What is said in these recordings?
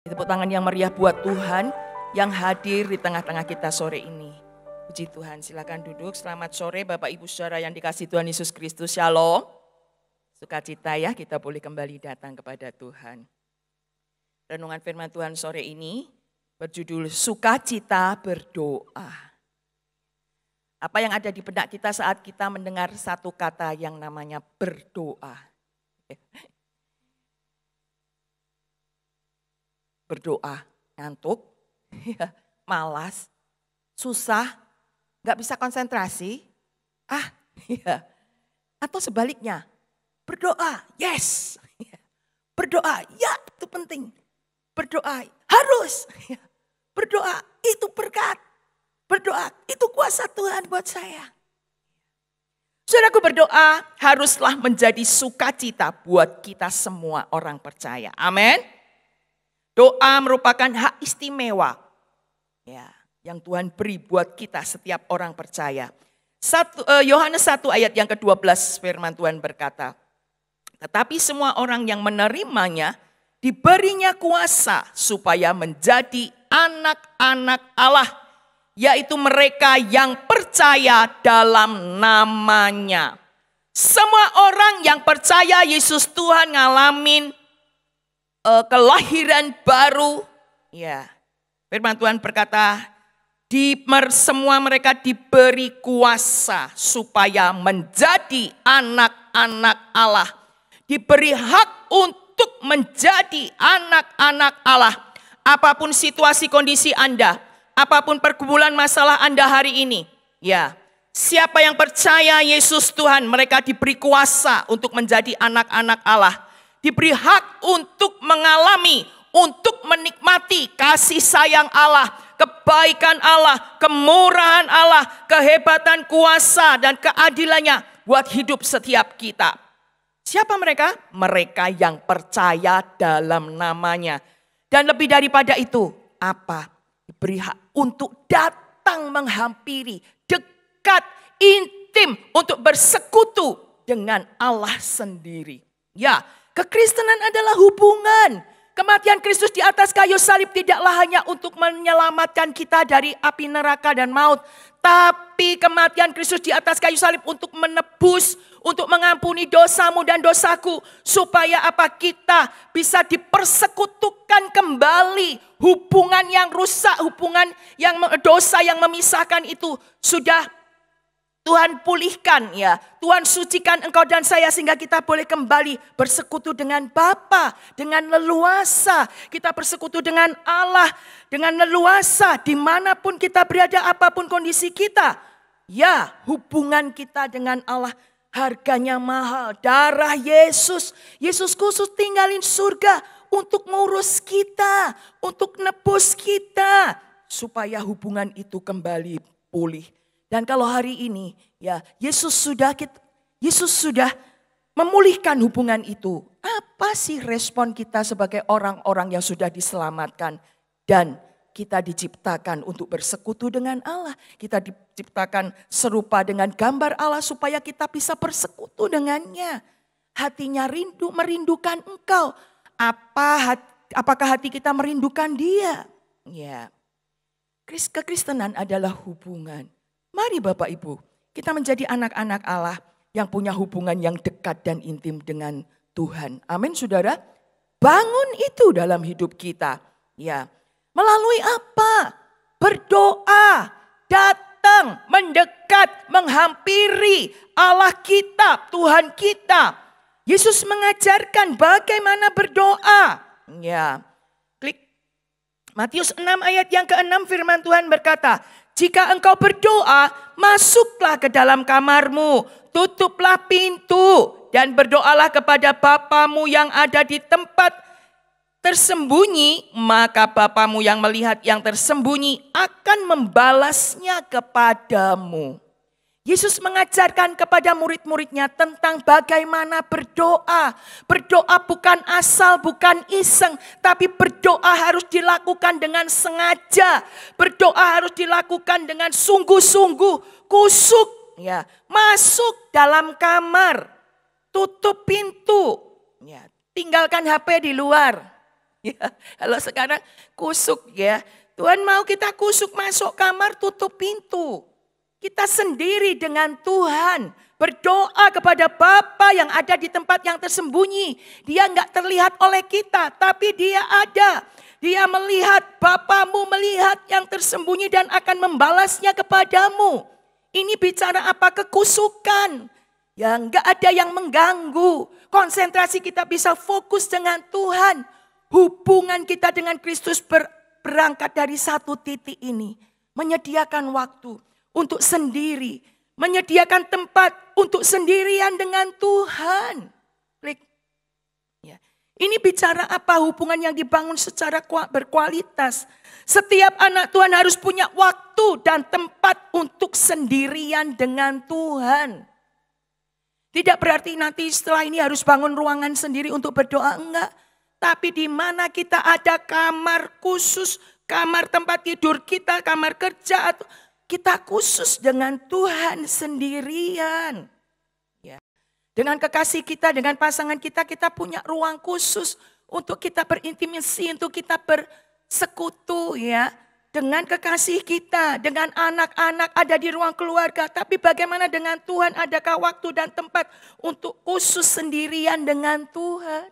Tepuk tangan yang meriah buat Tuhan yang hadir di tengah-tengah kita sore ini. Puji Tuhan, silakan duduk. Selamat sore Bapak Ibu Saudara yang dikasihi Tuhan Yesus Kristus. Shalom. Sukacita ya, kita boleh kembali datang kepada Tuhan. Renungan firman Tuhan sore ini berjudul Sukacita Berdoa. Apa yang ada di benak kita saat kita mendengar satu kata yang namanya berdoa? Berdoa, ngantuk, malas, susah, gak bisa konsentrasi, atau sebaliknya, berdoa, yes, berdoa, ya itu penting, berdoa harus, berdoa itu berkat, berdoa itu kuasa Tuhan buat saya. Saudaraku, berdoa haruslah menjadi sukacita buat kita semua orang percaya, amin. Doa merupakan hak istimewa ya, yang Tuhan beri buat kita setiap orang percaya. Yohanes 1 ayat yang ke-12 firman Tuhan berkata, tetapi semua orang yang menerimanya diberinya kuasa supaya menjadi anak-anak Allah, yaitu mereka yang percaya dalam namanya. Semua orang yang percaya Yesus Tuhan ngalamin kelahiran baru, ya. Firman Tuhan berkata, semua mereka diberi kuasa supaya menjadi anak-anak Allah. Diberi hak untuk menjadi anak-anak Allah. Apapun situasi kondisi Anda, apapun pergumulan masalah Anda hari ini, ya. Siapa yang percaya Yesus Tuhan, mereka diberi kuasa untuk menjadi anak-anak Allah. Diberi hak untuk mengalami, untuk menikmati kasih sayang Allah, kebaikan Allah, kemurahan Allah, kehebatan kuasa dan keadilannya buat hidup setiap kita. Siapa mereka? Mereka yang percaya dalam namanya. Dan lebih daripada itu, apa? Diberi hak untuk datang menghampiri, dekat, intim, untuk bersekutu dengan Allah sendiri. Ya, kekristenan adalah hubungan. Kematian Kristus di atas kayu salib tidaklah hanya untuk menyelamatkan kita dari api neraka dan maut. Tapi kematian Kristus di atas kayu salib untuk menebus, untuk mengampuni dosamu dan dosaku. Supaya apa? Kita bisa dipersekutukan kembali. Hubungan yang rusak, hubungan yang dosa yang memisahkan itu sudah Tuhan pulihkan ya, Tuhan sucikan engkau dan saya sehingga kita boleh kembali bersekutu dengan Bapa dengan leluasa. Kita bersekutu dengan Allah dengan leluasa dimanapun kita berada, apapun kondisi kita. Ya, hubungan kita dengan Allah harganya mahal. Darah Yesus, Yesus khusus tinggalin surga untuk ngurus kita, untuk nebus kita. Supaya hubungan itu kembali pulih. Dan kalau hari ini ya Yesus sudah memulihkan hubungan itu. Apa sih respon kita sebagai orang-orang yang sudah diselamatkan dan kita diciptakan untuk bersekutu dengan Allah. Kita diciptakan serupa dengan gambar Allah supaya kita bisa bersekutu dengannya. Hatinya merindukan engkau. Apakah hati kita merindukan dia? Ya. Kekristenan adalah hubungan. Mari Bapak Ibu, kita menjadi anak-anak Allah yang punya hubungan yang dekat dan intim dengan Tuhan. Amin saudara. Bangun itu dalam hidup kita. Ya, melalui apa? Berdoa, datang, mendekat, menghampiri Allah kita, Tuhan kita. Yesus mengajarkan bagaimana berdoa. Ya, klik Matius 6 ayat yang ke-6 firman Tuhan berkata, jika engkau berdoa, masuklah ke dalam kamarmu, tutuplah pintu dan berdoalah kepada Bapamu yang ada di tempat tersembunyi, maka Bapamu yang melihat yang tersembunyi akan membalasnya kepadamu. Yesus mengajarkan kepada murid-muridnya tentang bagaimana berdoa. Berdoa bukan asal, bukan iseng, tapi berdoa harus dilakukan dengan sengaja. Berdoa harus dilakukan dengan sungguh-sungguh, kusuk. Ya, masuk dalam kamar, tutup pintu, ya, tinggalkan HP di luar. Ya, kalau sekarang kusuk ya. Tuhan mau kita kusuk masuk kamar, tutup pintu. Kita sendiri dengan Tuhan. Berdoa kepada Bapa yang ada di tempat yang tersembunyi. Dia enggak terlihat oleh kita, tapi dia ada. Dia melihat, Bapamu melihat yang tersembunyi dan akan membalasnya kepadamu. Ini bicara apa? Kekusukan. Ya enggak ada yang mengganggu. Konsentrasi kita bisa fokus dengan Tuhan. Hubungan kita dengan Kristus berangkat dari satu titik ini. Menyediakan waktu untuk sendiri. Menyediakan tempat untuk sendirian dengan Tuhan. Klik. Ya. Ini bicara apa? Hubungan yang dibangun secara berkualitas. Setiap anak Tuhan harus punya waktu dan tempat untuk sendirian dengan Tuhan. Tidak berarti nanti setelah ini harus bangun ruangan sendiri untuk berdoa, enggak. Tapi di mana kita ada kamar khusus, kamar tempat tidur kita, kamar kerja, atau kita khusus dengan Tuhan sendirian. Ya. Dengan kekasih kita, dengan pasangan kita, kita punya ruang khusus untuk kita berintimasi, untuk kita bersekutu ya. Dengan kekasih kita, dengan anak-anak ada di ruang keluarga. Tapi bagaimana dengan Tuhan? Adakah waktu dan tempat untuk khusus sendirian dengan Tuhan?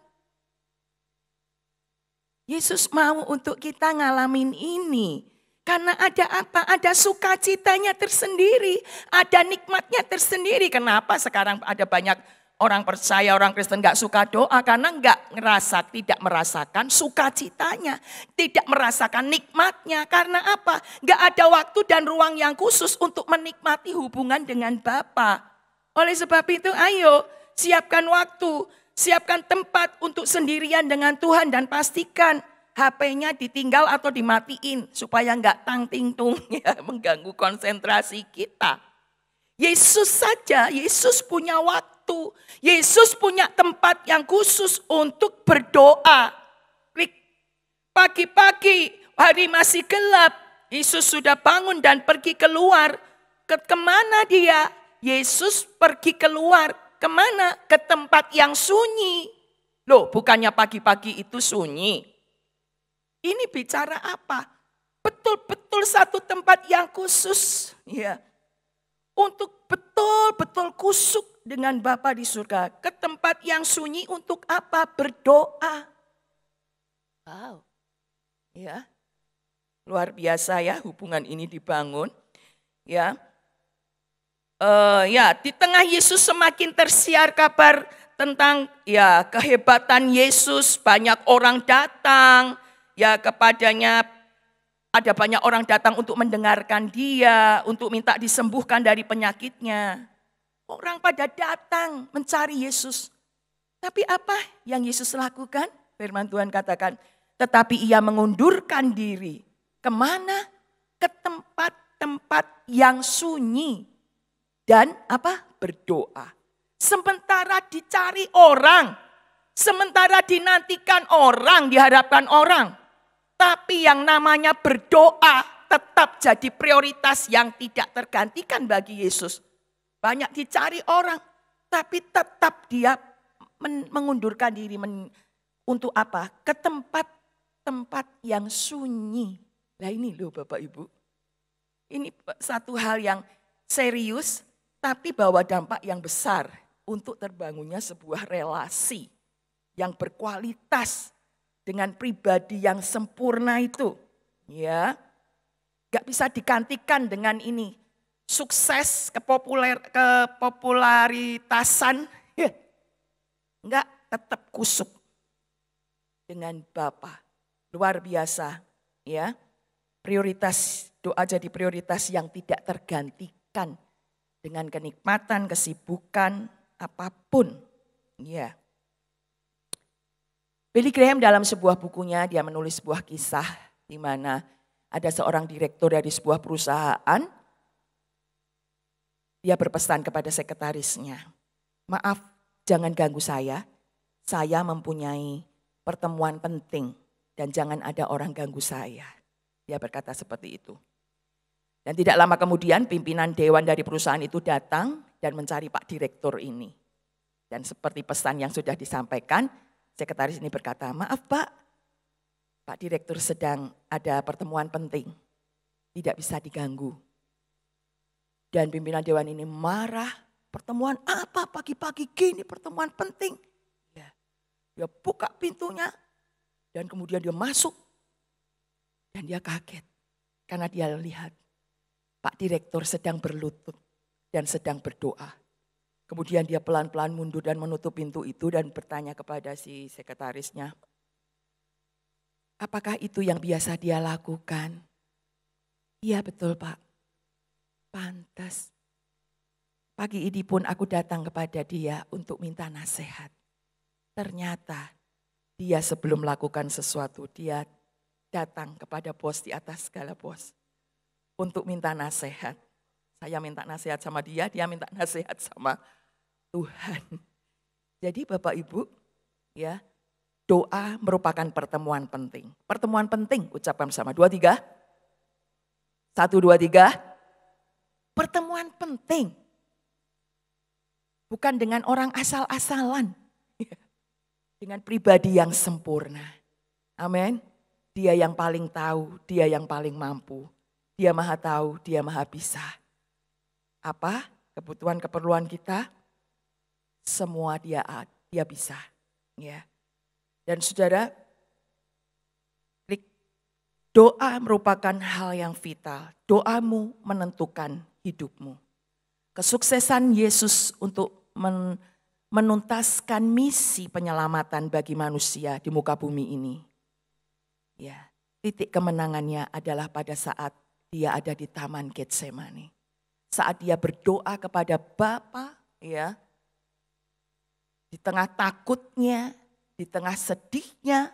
Yesus mau untuk kita ngalamin ini. Karena ada apa? Ada sukacitanya tersendiri. Ada nikmatnya tersendiri. Kenapa sekarang ada banyak orang percaya, orang Kristen gak suka doa? Karena tidak merasakan sukacitanya. Tidak merasakan nikmatnya. Karena apa? Gak ada waktu dan ruang yang khusus untuk menikmati hubungan dengan Bapa. Oleh sebab itu ayo siapkan waktu. Siapkan tempat untuk sendirian dengan Tuhan dan pastikan HP-nya ditinggal atau dimatiin supaya enggak tang-ting-tung ya, mengganggu konsentrasi kita. Yesus saja, Yesus punya waktu. Yesus punya tempat yang khusus untuk berdoa. Klik. Pagi-pagi, hari masih gelap. Yesus sudah bangun dan pergi keluar. Kemana dia? Yesus pergi keluar. Kemana? Ke tempat yang sunyi. Loh, bukannya pagi-pagi itu sunyi. Ini bicara apa? Betul-betul satu tempat yang khusus. Ya. Untuk betul-betul kusuk dengan Bapa di surga. Ke tempat yang sunyi untuk apa? Berdoa. Wow. Ya. Luar biasa ya hubungan ini dibangun. Ya. Di tengah Yesus semakin tersiar kabar tentang ya kehebatan Yesus, banyak orang datang ya kepadanya, ada banyak orang datang untuk mendengarkan dia, untuk minta disembuhkan dari penyakitnya. Orang pada datang mencari Yesus. Tapi apa yang Yesus lakukan? Firman Tuhan katakan, tetapi ia mengundurkan diri. Kemana? Ke tempat-tempat yang sunyi. Dan apa? Berdoa. Sementara dicari orang. Sementara dinantikan orang, diharapkan orang. Tapi yang namanya berdoa tetap jadi prioritas yang tidak tergantikan bagi Yesus. Banyak dicari orang. Tapi tetap dia mengundurkan diri. Untuk apa? Ke tempat-tempat yang sunyi. Nah ini loh Bapak Ibu. Ini satu hal yang serius. Tapi bawa dampak yang besar untuk terbangunnya sebuah relasi yang berkualitas dengan pribadi yang sempurna itu. Ya, gak bisa digantikan dengan ini. Sukses, kepopularitasan, enggak, tetap kusuk dengan Bapa. Luar biasa, ya. Prioritas, doa jadi prioritas yang tidak tergantikan. Dengan kenikmatan, kesibukan, apapun. Ya. Billy Graham dalam sebuah bukunya, dia menulis sebuah kisah di mana ada seorang direktur dari sebuah perusahaan. Dia berpesan kepada sekretarisnya, maaf jangan ganggu saya mempunyai pertemuan penting dan jangan ada orang ganggu saya. Dia berkata seperti itu. Dan tidak lama kemudian pimpinan dewan dari perusahaan itu datang dan mencari Pak Direktur ini. Dan seperti pesan yang sudah disampaikan, sekretaris ini berkata, maaf Pak, Pak Direktur sedang ada pertemuan penting, tidak bisa diganggu. Dan pimpinan dewan ini marah, pertemuan apa pagi-pagi gini, pertemuan penting. Dia buka pintunya dan kemudian dia masuk dan dia kaget karena dia lihat Pak Direktur sedang berlutut dan sedang berdoa. Kemudian dia pelan-pelan mundur dan menutup pintu itu dan bertanya kepada si sekretarisnya, apakah itu yang biasa dia lakukan? Iya betul Pak, pantas. Pagi ini pun aku datang kepada dia untuk minta nasihat. Ternyata dia sebelum melakukan sesuatu, dia datang kepada bos di atas segala bos untuk minta nasihat. Saya minta nasihat sama dia minta nasihat sama Tuhan. Jadi Bapak Ibu, ya, doa merupakan pertemuan penting. Pertemuan penting, ucapkan bersama. 2, 3. 1, 2, 3. Pertemuan penting. Bukan dengan orang asal-asalan. Dengan pribadi yang sempurna. Amin. Dia yang paling tahu, dia yang paling mampu. Dia maha tahu, dia maha bisa. Apa kebutuhan keperluan kita? Semua dia bisa. Ya. Dan saudara, doa merupakan hal yang vital. Doamu menentukan hidupmu. Kesuksesan Yesus untuk menuntaskan misi penyelamatan bagi manusia di muka bumi ini. Ya, titik kemenangannya adalah pada saat dia ada di Taman Getsemani. Saat dia berdoa kepada Bapa, ya, di tengah takutnya, di tengah sedihnya,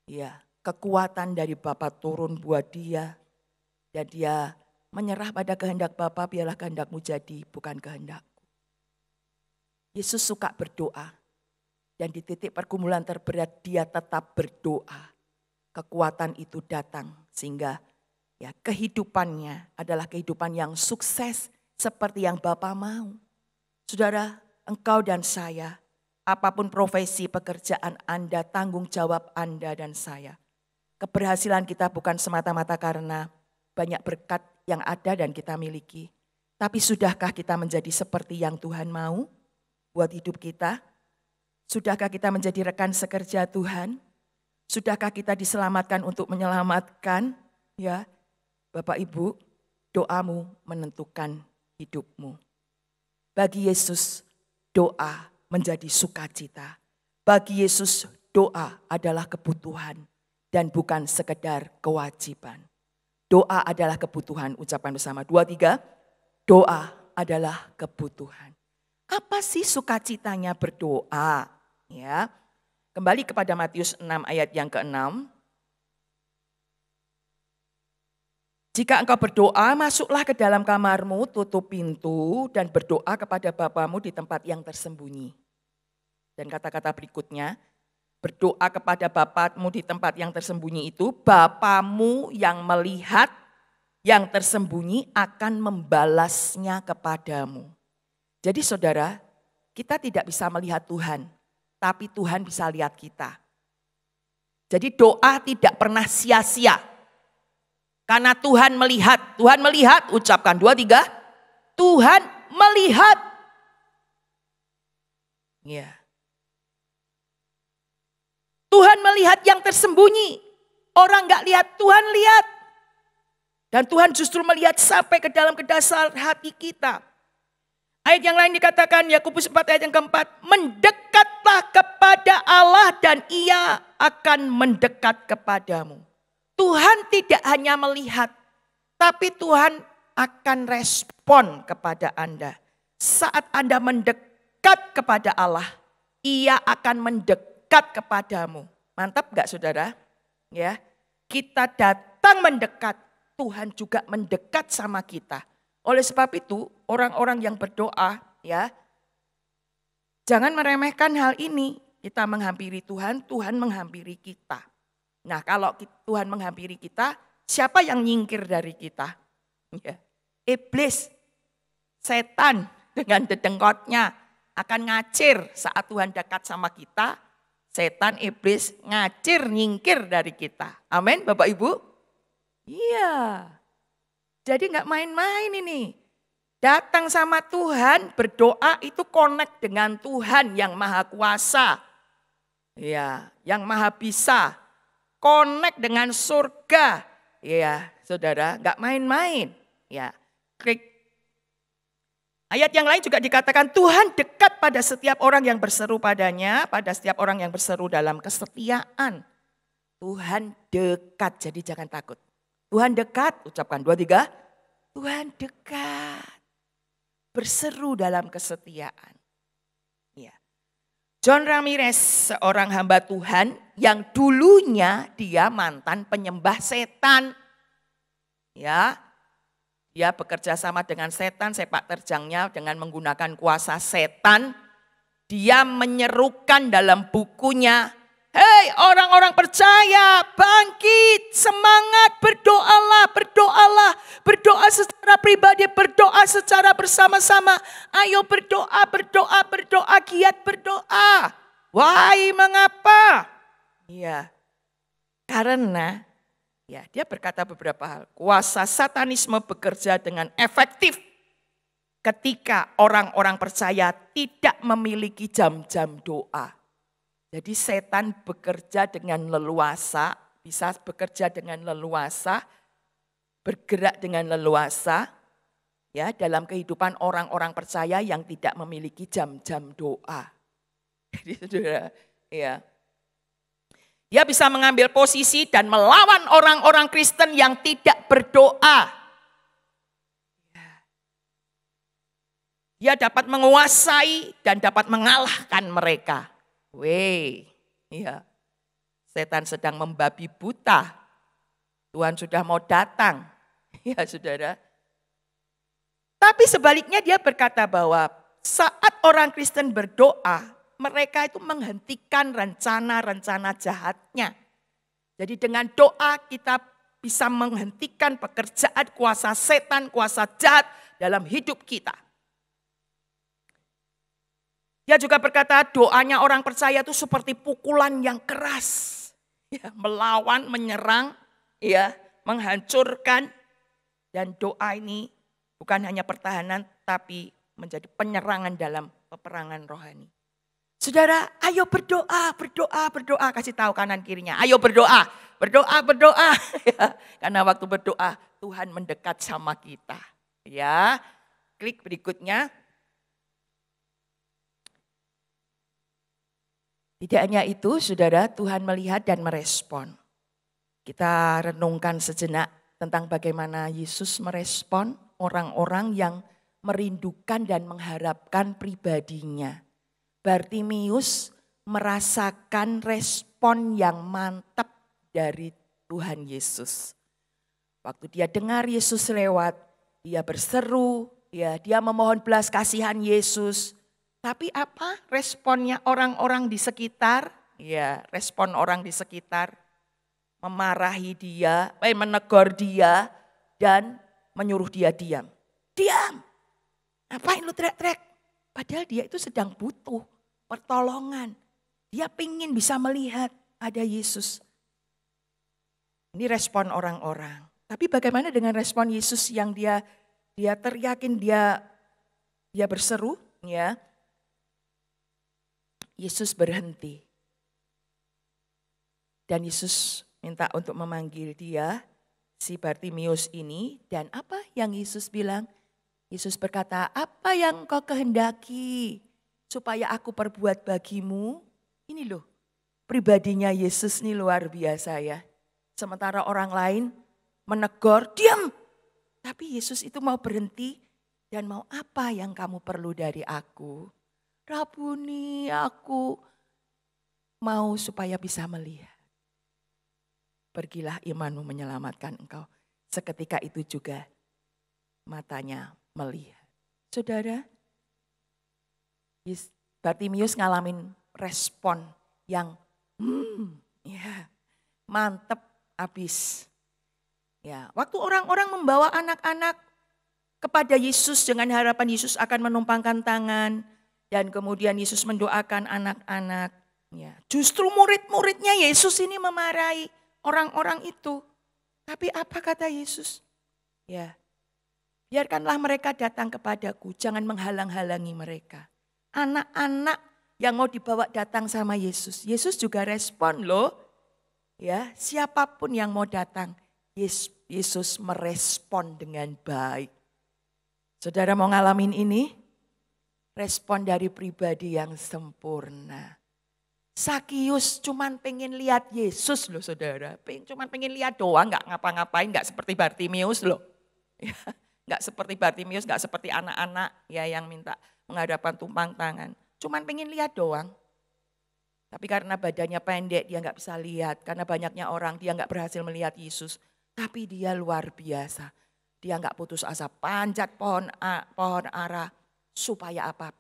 ya, kekuatan dari Bapa turun buat dia, dan dia menyerah pada kehendak Bapa, biarlah kehendakmu jadi, bukan kehendak. Yesus suka berdoa dan di titik pergumulan terberat dia tetap berdoa. Kekuatan itu datang sehingga ya kehidupannya adalah kehidupan yang sukses seperti yang Bapa mau. Saudara, engkau dan saya, apapun profesi pekerjaan Anda, tanggung jawab Anda dan saya. Keberhasilan kita bukan semata-mata karena banyak berkat yang ada dan kita miliki. Tapi sudahkah kita menjadi seperti yang Tuhan mau? Buat hidup kita, sudahkah kita menjadi rekan sekerja Tuhan? Sudahkah kita diselamatkan untuk menyelamatkan? Ya, Bapak Ibu, doamu menentukan hidupmu. Bagi Yesus, doa menjadi sukacita. Bagi Yesus, doa adalah kebutuhan dan bukan sekedar kewajiban. Doa adalah kebutuhan, ucapan bersama. 2, 3, doa adalah kebutuhan. Apa sih sukacitanya berdoa? Ya, kembali kepada Matius 6 ayat yang ke-6. Jika engkau berdoa, masuklah ke dalam kamarmu, tutup pintu dan berdoa kepada Bapamu di tempat yang tersembunyi. Dan kata-kata berikutnya, berdoa kepada Bapamu di tempat yang tersembunyi itu, Bapamu yang melihat yang tersembunyi akan membalasnya kepadamu. Jadi saudara, kita tidak bisa melihat Tuhan, tapi Tuhan bisa lihat kita. Jadi doa tidak pernah sia-sia. Karena Tuhan melihat, ucapkan 2, 3, Tuhan melihat. Ya. Tuhan melihat yang tersembunyi. Orang gak lihat, Tuhan lihat. Dan Tuhan justru melihat sampai ke dalam ke dasar hati kita. Ayat yang lain dikatakan, Yakobus 4 ayat yang ke-4, mendekatlah kepada Allah dan Ia akan mendekat kepadamu. Tuhan tidak hanya melihat, tapi Tuhan akan respon kepada Anda. Saat Anda mendekat kepada Allah, Ia akan mendekat kepadamu. Mantap gak saudara? Ya, kita datang mendekat, Tuhan juga mendekat sama kita. Oleh sebab itu, orang-orang yang berdoa, ya, jangan meremehkan hal ini. Kita menghampiri Tuhan, Tuhan menghampiri kita. Nah, kalau Tuhan menghampiri kita, siapa yang nyingkir dari kita? Ya, iblis, setan dengan dedengkotnya akan ngacir saat Tuhan dekat sama kita. setan iblis ngacir nyingkir dari kita. Amin Bapak Ibu. Iya. Jadi nggak main-main ini. Datang sama Tuhan, berdoa itu connect dengan Tuhan yang maha kuasa. Ya, yang maha bisa. Connect dengan surga. Ya, saudara, nggak main-main. Ya, klik. Ayat yang lain juga dikatakan Tuhan dekat pada setiap orang yang berseru padanya, pada setiap orang yang berseru dalam kesetiaan. Tuhan dekat, jadi jangan takut. Tuhan dekat, ucapkan 2, 3. Tuhan dekat, berseru dalam kesetiaan. Ya. John Ramirez, seorang hamba Tuhan yang dulunya dia mantan penyembah setan. Ya. Dia bekerja sama dengan setan, sepak terjangnya dengan menggunakan kuasa setan. Dia menyerukan dalam bukunya, hei orang-orang percaya, bangkit, semangat, berdoalah, berdoalah. Berdoa secara pribadi, berdoa secara bersama-sama. Ayo berdoa, berdoa, berdoa, giat berdoa. Why, mengapa? Iya, karena ya, dia berkata beberapa hal. Kuasa satanisme bekerja dengan efektif ketika orang-orang percaya tidak memiliki jam-jam doa. Jadi setan bekerja dengan leluasa, bisa bekerja dengan leluasa, bergerak dengan leluasa ya dalam kehidupan orang-orang percaya yang tidak memiliki jam-jam doa. Jadi saudara, ya. Dia bisa mengambil posisi dan melawan orang-orang Kristen yang tidak berdoa. Dia dapat menguasai dan dapat mengalahkan mereka. Iya. Setan sedang membabi buta. Tuhan sudah mau datang. Ya saudara. Tapi sebaliknya dia berkata bahwa saat orang Kristen berdoa, mereka itu menghentikan rencana-rencana jahatnya. Jadi dengan doa kita bisa menghentikan pekerjaan kuasa setan, kuasa jahat dalam hidup kita. Dia juga berkata doanya orang percaya itu seperti pukulan yang keras. Ya, melawan, menyerang, ya, menghancurkan. Dan doa ini bukan hanya pertahanan tapi menjadi penyerangan dalam peperangan rohani. Saudara, ayo berdoa, berdoa, berdoa. Kasih tahu kanan kirinya, ayo berdoa, berdoa, berdoa. Karena waktu berdoa, Tuhan mendekat sama kita. Ya, klik berikutnya. Tidak hanya itu, saudara, Tuhan melihat dan merespon. Kita renungkan sejenak tentang bagaimana Yesus merespon orang-orang yang merindukan dan mengharapkan pribadinya. Bartimius merasakan respon yang mantap dari Tuhan Yesus. Waktu dia dengar Yesus lewat, dia berseru, ya, dia memohon belas kasihan Yesus. Tapi apa responnya orang-orang di sekitar? Ya, respon orang di sekitar memarahi dia, menegur dia dan menyuruh dia diam. Diam. Ngapain lu teriak-teriak? Padahal dia itu sedang butuh pertolongan. Dia pingin bisa melihat ada Yesus. Ini respon orang-orang. Tapi bagaimana dengan respon Yesus yang dia teriakin, dia berseru, ya. Yesus berhenti. Dan Yesus minta untuk memanggil dia, si Bartimius ini. Dan apa yang Yesus bilang? Yesus berkata, apa yang kau kehendaki supaya aku perbuat bagimu? Ini loh, pribadinya Yesus ini luar biasa ya. Sementara orang lain menegur, diam. Tapi Yesus itu mau berhenti dan mau, apa yang kamu perlu dari aku? Rabuni, aku mau supaya bisa melihat. Pergilah, imanmu menyelamatkan engkau. Seketika itu juga matanya melihat. Saudara, Bartimius ngalamin respon yang ya, mantep abis. Ya, waktu orang-orang membawa anak-anak kepada Yesus dengan harapan Yesus akan menumpangkan tangan dan kemudian Yesus mendoakan anak-anak, Ya, justru murid-muridnya Yesus ini memarahi orang-orang itu. Tapi apa kata Yesus? Ya, biarkanlah mereka datang kepadaku, jangan menghalang-halangi mereka. Anak-anak yang mau dibawa datang sama Yesus. Yesus juga respon loh. Ya, siapapun yang mau datang, Yesus merespon dengan baik. Saudara mau ngalamin ini? Respon dari pribadi yang sempurna. Sakius cuman pengen lihat Yesus loh saudara. Cuman pengen lihat doang, gak ngapa-ngapain, gak seperti Bartimius loh. Ya, gak seperti Bartimius, gak seperti anak-anak ya yang minta menghadapkan tumpang tangan. Cuman pengen lihat doang. Tapi karena badannya pendek dia gak bisa lihat. Karena banyaknya orang dia gak berhasil melihat Yesus. Tapi dia luar biasa. Dia gak putus asa panjat pohon ara. Supaya apa?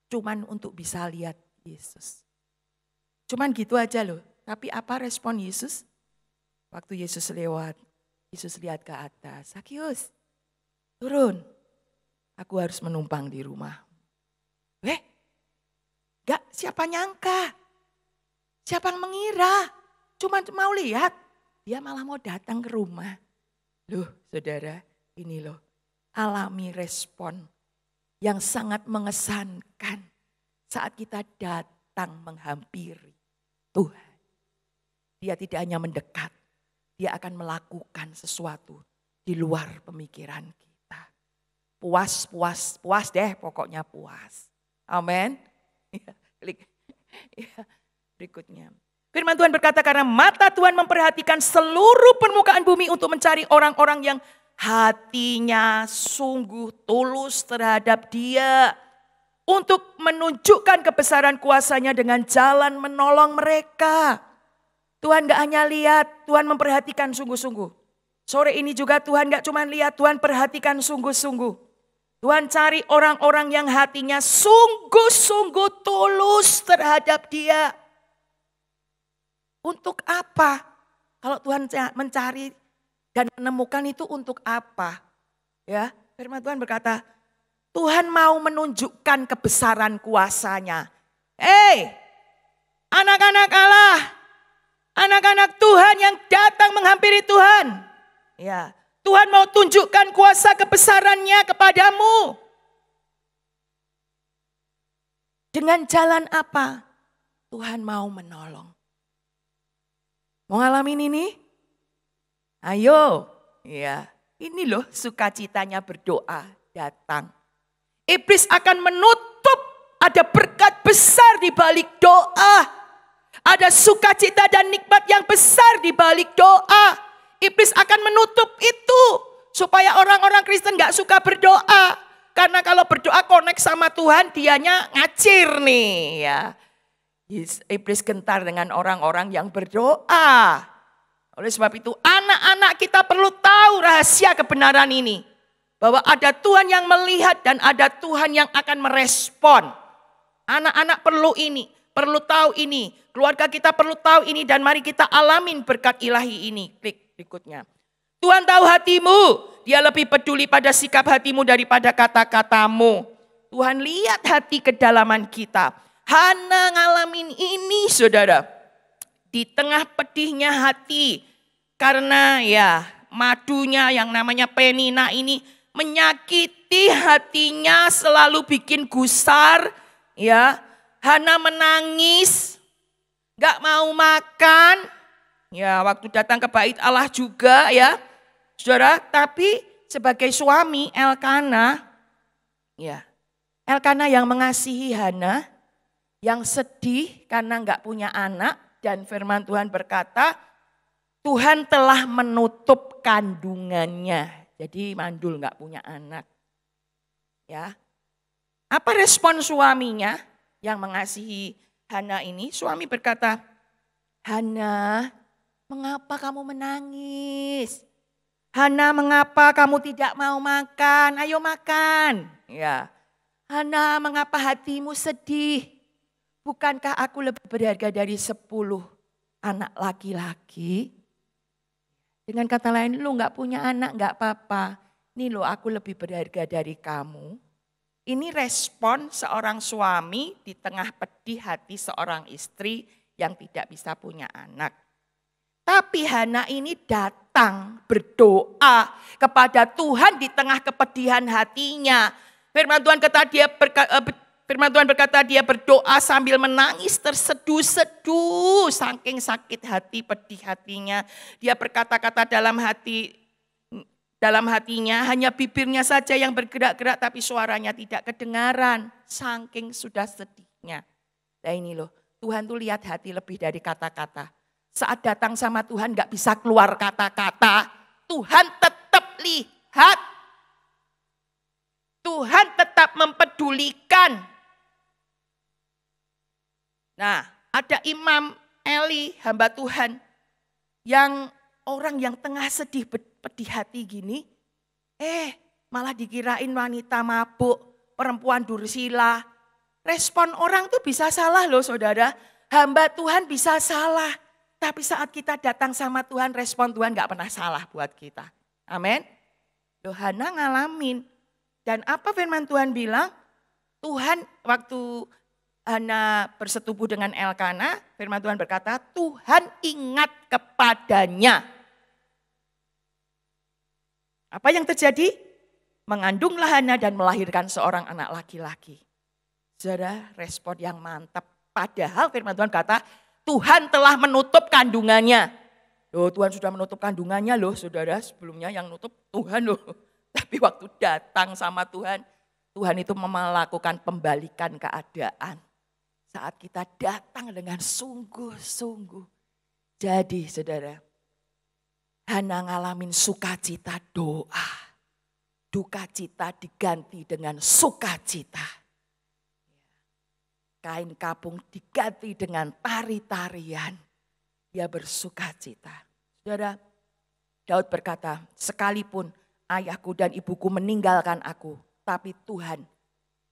Cuman untuk bisa lihat Yesus. Cuman gitu aja loh. Tapi apa respon Yesus? Waktu Yesus lewat, Yesus lihat ke atas. Sakius, turun. Aku harus menumpang di rumah. Gak, siapa nyangka? Siapa yang mengira? Cuma mau lihat. Dia malah mau datang ke rumah. Loh saudara, ini loh. Alami respon yang sangat mengesankan saat kita datang menghampiri Tuhan. Dia tidak hanya mendekat, dia akan melakukan sesuatu di luar pemikiran kita. Puas deh, pokoknya puas. Amin. Klik. Berikutnya. Firman Tuhan berkata karena mata Tuhan memperhatikan seluruh permukaan bumi untuk mencari orang-orang yang hatinya sungguh tulus terhadap Dia. Untuk menunjukkan kebesaran kuasa-Nya dengan jalan menolong mereka. Tuhan gak hanya lihat, Tuhan memperhatikan sungguh-sungguh. Sore ini juga Tuhan gak cuma lihat, Tuhan perhatikan sungguh-sungguh. Tuhan cari orang-orang yang hatinya sungguh-sungguh tulus terhadap Dia. Untuk apa? Kalau Tuhan mencari dan menemukan itu untuk apa? Ya, firman Tuhan berkata, Tuhan mau menunjukkan kebesaran kuasa-Nya. Anak-anak Allah, anak-anak Tuhan yang datang menghampiri Tuhan. Ya, Tuhan mau tunjukkan kuasa kebesaran-Nya kepadamu. Dengan jalan apa? Tuhan mau menolong. Mau ngalamin ini? Ayo, ya, ini loh sukacitanya berdoa datang. Iblis akan menutup, ada berkat besar di balik doa. Ada sukacita dan nikmat yang besar di balik doa. Iblis akan menutup itu supaya orang-orang Kristen gak suka berdoa. Karena kalau berdoa connect sama Tuhan, dianya ngacir nih ya. Iblis gentar dengan orang-orang yang berdoa. Oleh sebab itu anak-anak kita perlu tahu rahasia kebenaran ini. Bahwa ada Tuhan yang melihat dan ada Tuhan yang akan merespon. Anak-anak perlu ini, perlu tahu ini. Keluarga kita perlu tahu ini dan mari kita alamin berkat ilahi ini. Klik berikutnya. Tuhan tahu hatimu, Dia lebih peduli pada sikap hatimu daripada kata-katamu. Tuhan lihat hati kedalaman kita. Hana ngalamin ini saudara. Di tengah pedihnya hati. Karena ya madunya yang namanya Penina ini menyakiti hatinya, selalu bikin gusar, ya. Hana menangis, gak mau makan, ya. Waktu datang ke bait Allah juga, ya, saudara. Tapi sebagai suami Elkana, ya, Elkana yang mengasihi Hana, yang sedih karena gak punya anak, dan firman Tuhan berkata, Tuhan telah menutup kandungannya. Jadi mandul gak punya anak. Ya. Apa respon suaminya yang mengasihi Hana ini? Suami berkata, Hana, mengapa kamu menangis? Hana, mengapa kamu tidak mau makan? Ayo makan. Ya. Hana, mengapa hatimu sedih? Bukankah aku lebih berharga dari 10 anak laki-laki? Dengan kata lain, lu gak punya anak gak apa-apa. Nih lo aku lebih berharga dari kamu. Ini respon seorang suami di tengah pedih hati seorang istri yang tidak bisa punya anak. Tapi Hana ini datang berdoa kepada Tuhan di tengah kepedihan hatinya. Firman Tuhan berkata dia berdoa sambil menangis terseduh-seduh saking sakit hati, pedih hatinya. Dia berkata-kata dalam hatinya, hanya bibirnya saja yang bergerak-gerak tapi suaranya tidak kedengaran. Saking sudah sedihnya. Nah ini loh, Tuhan tuh lihat hati lebih dari kata-kata. Saat datang sama Tuhan gak bisa keluar kata-kata. Tuhan tetap lihat. Tuhan tetap mempedulikan. Nah, ada Imam Eli, hamba Tuhan, yang orang yang tengah sedih, pedih hati gini, malah dikirain wanita mabuk, perempuan dursila. Respon orang tuh bisa salah loh saudara, hamba Tuhan bisa salah. Tapi saat kita datang sama Tuhan, respon Tuhan gak pernah salah buat kita. Amin. Hana ngalamin. Dan apa firman Tuhan bilang? Tuhan waktu Hana bersetubuh dengan Elkana, firman Tuhan berkata, Tuhan ingat kepadanya. Apa yang terjadi? Mengandunglah Hana dan melahirkan seorang anak laki-laki. Saudara, respon yang mantap. Padahal firman Tuhan kata, Tuhan telah menutup kandungannya. Loh, Tuhan sudah menutup kandungannya loh saudara, sebelumnya yang nutup Tuhan loh. Tapi waktu datang sama Tuhan, Tuhan itu melakukan pembalikan keadaan. Saat kita datang dengan sungguh-sungguh. Jadi saudara, Hana ngalamin sukacita doa. Duka cita diganti dengan sukacita. Kain kapung diganti dengan tari-tarian. Dia bersukacita. Saudara, Daud berkata, sekalipun ayahku dan ibuku meninggalkan aku, tapi Tuhan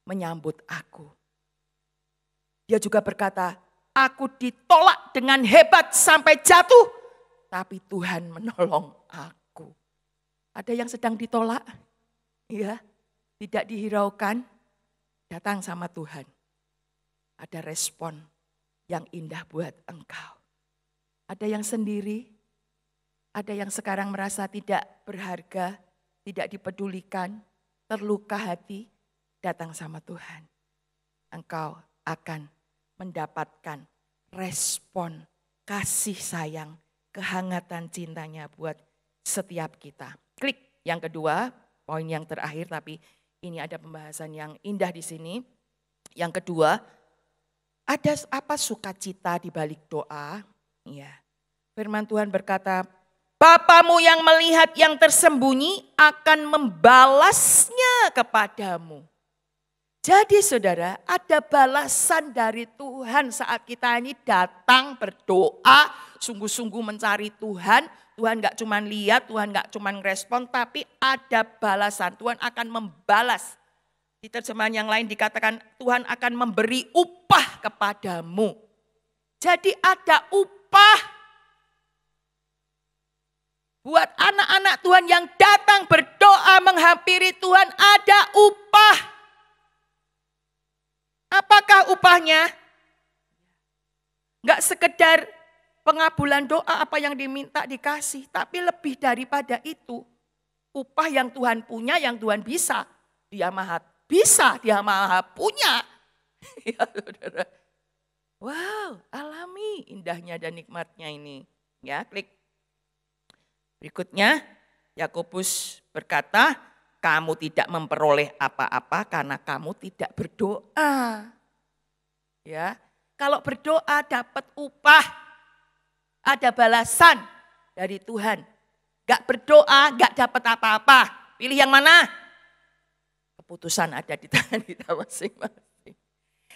menyambut aku. Dia juga berkata, aku ditolak dengan hebat sampai jatuh, tapi Tuhan menolong aku. Ada yang sedang ditolak? Ya, tidak dihiraukan, datang sama Tuhan. Ada respon yang indah buat engkau. Ada yang sendiri, ada yang sekarang merasa tidak berharga, tidak dipedulikan, terluka hati, datang sama Tuhan. Engkau akan mendapatkan respon kasih sayang, kehangatan cintanya buat setiap kita. Klik yang kedua, poin yang terakhir tapi ini ada pembahasan yang indah di sini. Yang kedua, ada apa sukacita di balik doa? Ya. Firman Tuhan berkata, Bapamu yang melihat yang tersembunyi akan membalasnya kepadamu. Jadi saudara, ada balasan dari Tuhan saat kita ini datang berdoa, sungguh-sungguh mencari Tuhan. Tuhan gak cuma lihat, Tuhan gak cuma respon, tapi ada balasan. Tuhan akan membalas. Di terjemahan yang lain dikatakan Tuhan akan memberi upah kepadamu. Jadi ada upah. Buat anak-anak Tuhan yang datang berdoa menghampiri Tuhan ada upah. Apakah upahnya? Enggak sekedar pengabulan doa apa yang diminta dikasih. Tapi lebih daripada itu. Upah yang Tuhan punya, yang Tuhan bisa. Dia maha bisa, dia maha punya. Ya, saudara. Wow, alami indahnya dan nikmatnya ini. Ya, klik. Berikutnya, Yakobus berkata, kamu tidak memperoleh apa-apa karena kamu tidak berdoa. Ya, kalau berdoa dapat upah, ada balasan dari Tuhan. Gak berdoa, gak dapat apa-apa. Pilih yang mana? Keputusan ada di tangan kita masing-masing.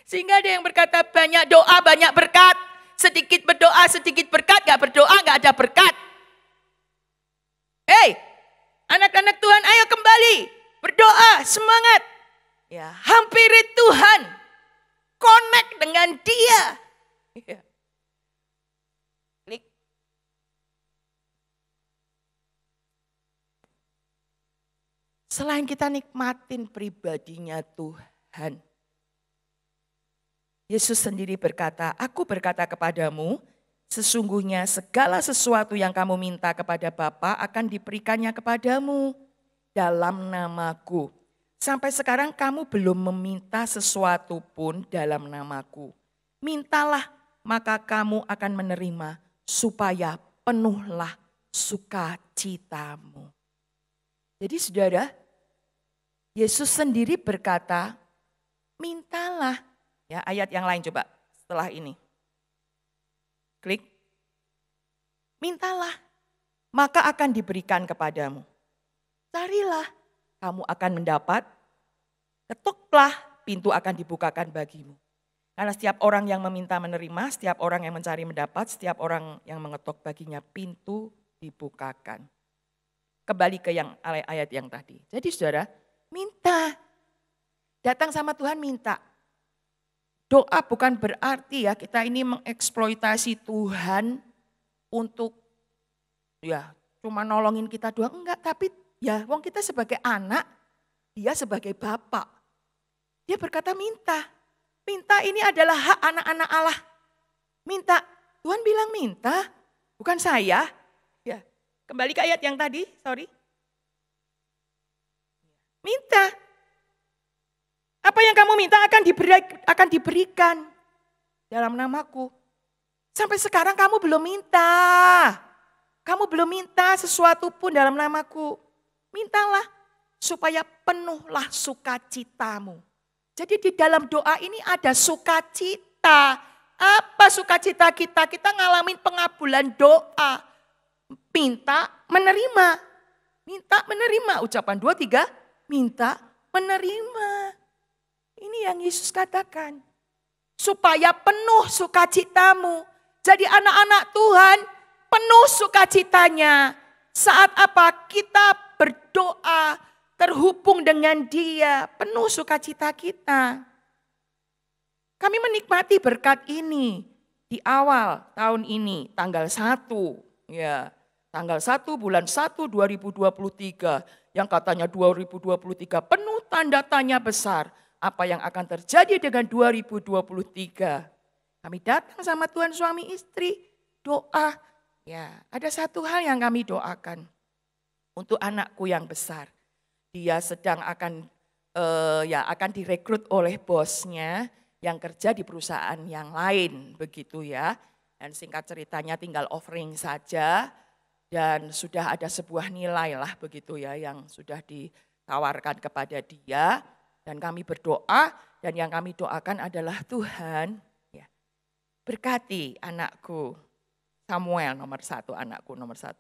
Sehingga ada yang berkata banyak doa, banyak berkat. Sedikit berdoa, sedikit berkat. Gak berdoa, gak ada berkat. Hei, anak-anak Tuhan, ayo kembali berdoa, semangat. Ya, hampiri Tuhan, connect dengan Dia. Ya. Klik. Selain kita nikmatin pribadinya Tuhan, Yesus sendiri berkata, aku berkata kepadamu, sesungguhnya segala sesuatu yang kamu minta kepada Bapa akan diberikannya kepadamu dalam namaku. Sampai sekarang kamu belum meminta sesuatu pun dalam namaku. Mintalah, maka kamu akan menerima supaya penuhlah sukacitamu. Jadi saudara, Yesus sendiri berkata, mintalah. Ya, ayat yang lain coba setelah ini. Klik. Mintalah, maka akan diberikan kepadamu. Carilah, kamu akan mendapat. Ketuklah, pintu akan dibukakan bagimu. Karena setiap orang yang meminta menerima, setiap orang yang mencari mendapat, setiap orang yang mengetuk baginya pintu dibukakan. Kembali ke yang ayat yang tadi. Jadi saudara, minta. Datang sama Tuhan minta. Doa bukan berarti ya kita ini mengeksploitasi Tuhan untuk ya cuma nolongin kita doang. Enggak, tapi ya wong kita sebagai anak, dia sebagai bapak. Dia berkata minta. Minta ini adalah hak anak-anak Allah. Minta. Tuhan bilang minta, bukan saya. Ya, kembali ke ayat yang tadi, sorry. Minta. Apa yang kamu minta akan diberikan dalam namaku. Sampai sekarang kamu belum minta. Kamu belum minta sesuatu pun dalam namaku. Mintalah supaya penuhlah sukacitamu. Jadi di dalam doa ini ada sukacita. Apa sukacita kita? Kita ngalamin pengabulan doa. Minta, menerima. Minta, menerima. Ucapan 2, 3. Minta, menerima. Ini yang Yesus katakan. Supaya penuh sukacitamu. Jadi anak-anak Tuhan penuh sukacitanya. Saat apa? Kita berdoa terhubung dengan Dia. Penuh sukacita kita. Kami menikmati berkat ini di awal tahun ini, tanggal 1. Ya, tanggal 1 bulan 1 2023. Yang katanya 2023 penuh tanda tanya besar. Apa yang akan terjadi dengan 2023. Kami datang sama Tuhan suami istri, doa. Ya, ada satu hal yang kami doakan untuk anakku yang besar. Dia sedang akan direkrut oleh bosnya yang kerja di perusahaan yang lain, begitu ya. Dan singkat ceritanya tinggal offering saja dan sudah ada sebuah nilai lah begitu ya yang sudah ditawarkan kepada dia. Dan kami berdoa dan yang kami doakan adalah Tuhan ya, berkati anakku Samuel anakku nomor 1.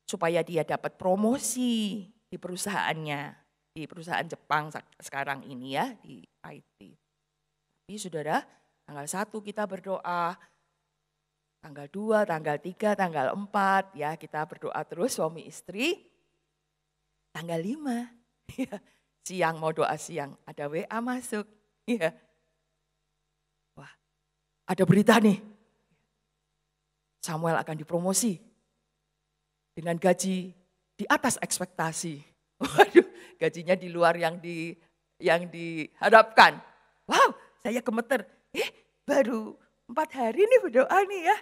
Supaya dia dapat promosi di perusahaannya, di perusahaan Jepang sekarang ini ya di IT. Tapi saudara tanggal 1 kita berdoa, tanggal 2, tanggal 3, tanggal 4 ya kita berdoa terus suami istri. Tanggal 5 ya. Siang mau doa siang, ada WA masuk. Ya. Wah, ada berita nih. Samuel akan dipromosi dengan gaji di atas ekspektasi. Waduh, gajinya di luar yang diharapkan. Wow, saya gemeter. Baru 4 hari nih berdoa nih ya.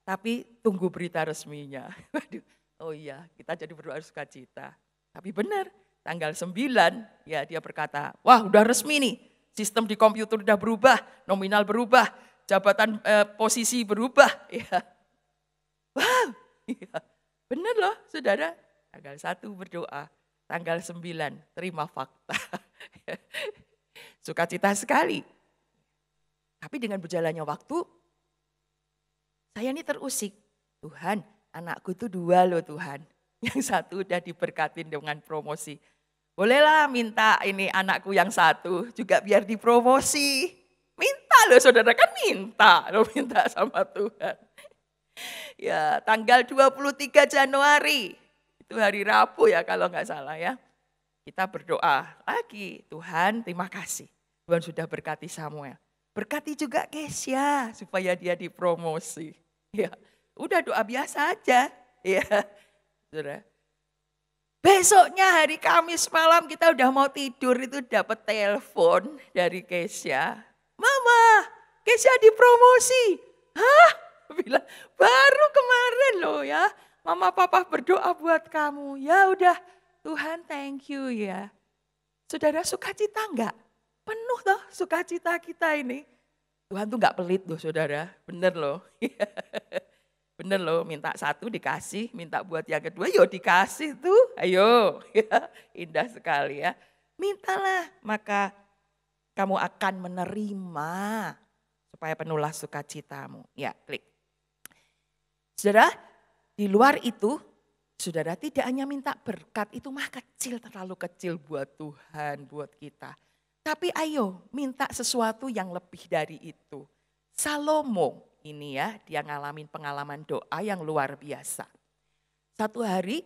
Tapi tunggu berita resminya. Waduh, oh iya, kita jadi berdoa sukacita. Tapi benar. Tanggal 9 ya dia berkata, wah udah resmi nih, sistem di komputer udah berubah, nominal berubah, jabatan posisi berubah. Ya. Wow, ya. Benar loh saudara, tanggal 1 berdoa, tanggal 9 terima fakta. Sukacita sekali. Tapi dengan berjalannya waktu, saya ini terusik, Tuhan anakku itu 2 loh Tuhan. Yang 1 udah diberkatin dengan promosi. Bolehlah minta ini anakku yang 1 juga biar dipromosi. Minta loh saudara kan minta sama Tuhan. Ya tanggal 23 Januari itu hari Rabu ya kalau nggak salah ya. Kita berdoa lagi Tuhan terima kasih. Tuhan sudah berkati Samuel. Berkati juga Kesya supaya dia dipromosi. Ya udah doa biasa aja ya saudara. Besoknya hari Kamis malam kita udah mau tidur itu dapat telepon dari Kesya. Mama, Kesha dipromosi. Hah? Bilang, baru kemarin loh ya. Mama papa berdoa buat kamu. Ya udah, Tuhan thank you ya. Saudara, sukacita enggak? Penuh loh sukacita kita ini. Tuhan tuh enggak pelit loh saudara. Bener loh. Bener loh, minta satu dikasih, minta buat yang kedua, yo dikasih tuh, ayo. Indah sekali ya. Mintalah, maka kamu akan menerima supaya penuhlah sukacitamu. Ya, klik. Saudara, di luar itu, saudara tidak hanya minta berkat, itu mah kecil, terlalu kecil buat Tuhan, buat kita. Tapi ayo, minta sesuatu yang lebih dari itu. Salomo. Ini ya, dia ngalamin pengalaman doa yang luar biasa. Satu hari,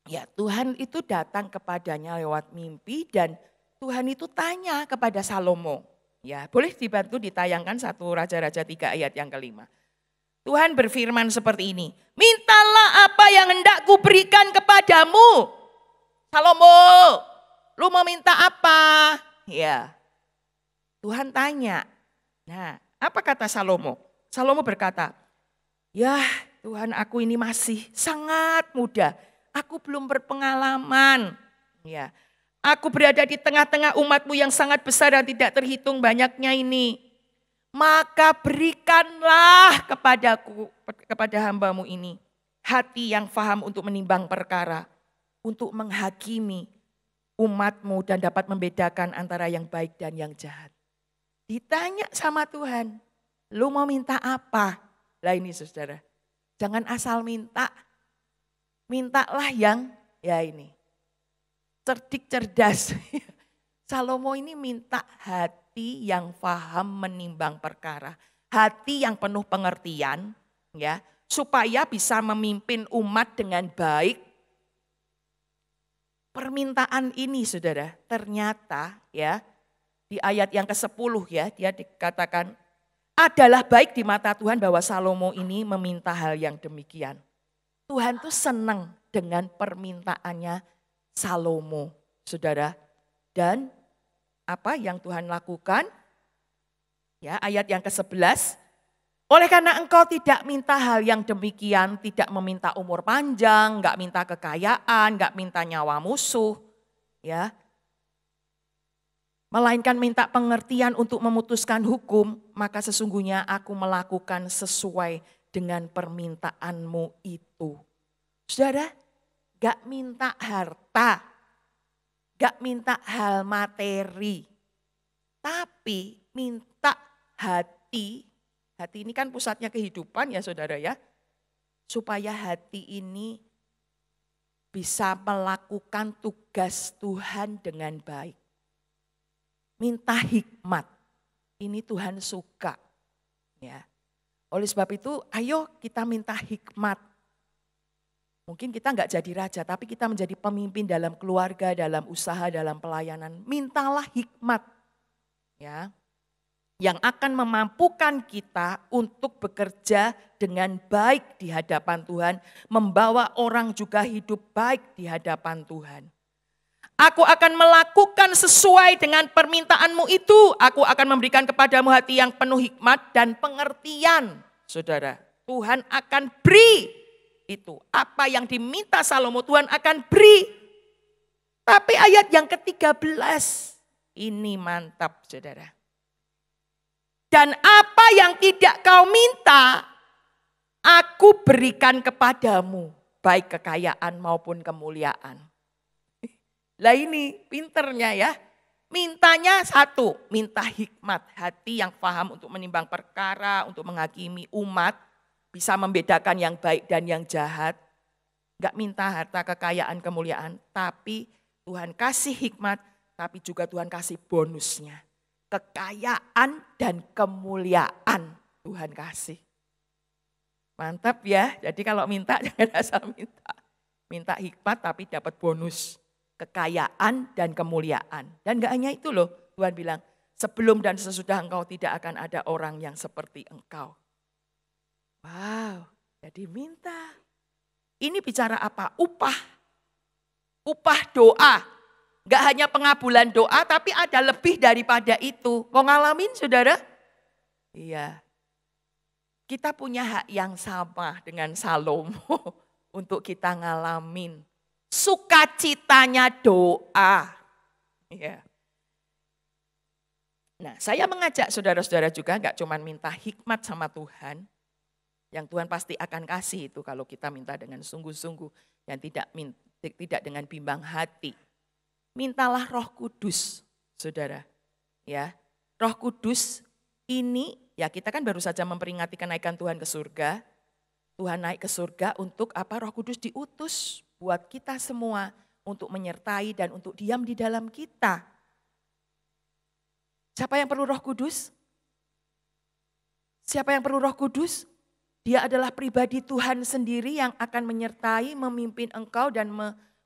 ya Tuhan itu datang kepadanya lewat mimpi dan Tuhan itu tanya kepada Salomo. Ya, boleh dibantu ditayangkan 1 Raja-Raja 3 ayat yang ke-5. Tuhan berfirman seperti ini, mintalah apa yang hendak kuberikan kepadamu. Salomo, lu mau minta apa? Ya, Tuhan tanya. Nah, apa kata Salomo? Salomo berkata, ya Tuhan aku ini masih sangat muda, aku belum berpengalaman. Ya, aku berada di tengah-tengah umatmu yang sangat besar dan tidak terhitung banyaknya ini. Maka berikanlah kepadaku, kepada hambamu ini, hati yang faham untuk menimbang perkara, untuk menghakimi umatmu dan dapat membedakan antara yang baik dan yang jahat. Ditanya sama Tuhan. Lu mau minta apa? Lah ini saudara, jangan asal minta. Mintalah yang ya ini, cerdik cerdas. Salomo ini minta hati yang paham menimbang perkara. Hati yang penuh pengertian ya, supaya bisa memimpin umat dengan baik. Permintaan ini saudara, ternyata ya di ayat yang ke-10 ya, dia dikatakan adalah baik di mata Tuhan bahwa Salomo ini meminta hal yang demikian. Tuhan tuh senang dengan permintaannya Salomo, saudara. Dan apa yang Tuhan lakukan? Ya, ayat yang ke-11. Oleh karena engkau tidak minta hal yang demikian, tidak meminta umur panjang, enggak minta kekayaan, enggak minta nyawa musuh, ya. Melainkan minta pengertian untuk memutuskan hukum, maka sesungguhnya aku melakukan sesuai dengan permintaanmu itu. Saudara, gak minta harta, gak minta hal materi, tapi minta hati. Hati ini kan pusatnya kehidupan ya saudara ya. Supaya hati ini bisa melakukan tugas Tuhan dengan baik. Minta hikmat, ini Tuhan suka. Ya. Oleh sebab itu ayo kita minta hikmat. Mungkin kita enggak jadi raja tapi kita menjadi pemimpin dalam keluarga, dalam usaha, dalam pelayanan. Mintalah hikmat ya, yang akan memampukan kita untuk bekerja dengan baik di hadapan Tuhan. Membawa orang juga hidup baik di hadapan Tuhan. Aku akan melakukan sesuai dengan permintaanmu itu. Aku akan memberikan kepadamu hati yang penuh hikmat dan pengertian. Saudara, Tuhan akan beri itu. Apa yang diminta Salomo Tuhan akan beri. Tapi ayat yang ke-13 ini mantap saudara. Dan apa yang tidak kau minta, aku berikan kepadamu. Baik kekayaan maupun kemuliaan. Lah ini pinternya ya, mintanya satu, minta hikmat, hati yang paham untuk menimbang perkara, untuk menghakimi umat, bisa membedakan yang baik dan yang jahat. Enggak minta harta, kekayaan, kemuliaan, tapi Tuhan kasih hikmat, tapi juga Tuhan kasih bonusnya. Kekayaan dan kemuliaan Tuhan kasih. Mantap ya, jadi kalau minta jangan asal minta. Minta hikmat tapi dapat bonus. Kekayaan dan kemuliaan. Dan gak hanya itu loh, Tuhan bilang, sebelum dan sesudah engkau tidak akan ada orang yang seperti engkau. Wow, jadi minta. Ini bicara apa? Upah. Upah doa. Gak hanya pengabulan doa, tapi ada lebih daripada itu. Mau ngalamin saudara? Iya. Kita punya hak yang sama dengan Salomo untuk kita ngalamin sukacitanya doa. Iya. Nah, saya mengajak saudara-saudara juga nggak cuma minta hikmat sama Tuhan, yang Tuhan pasti akan kasih itu kalau kita minta dengan sungguh-sungguh dan tidak dengan bimbang hati. Mintalah Roh Kudus, saudara. Ya, Roh Kudus ini, ya kita kan baru saja memperingati kenaikan Tuhan ke surga. Tuhan naik ke surga untuk apa? Roh Kudus diutus buat kita semua untuk menyertai dan untuk diam di dalam kita. Siapa yang perlu Roh Kudus? Siapa yang perlu Roh Kudus? Dia adalah pribadi Tuhan sendiri yang akan menyertai, memimpin engkau dan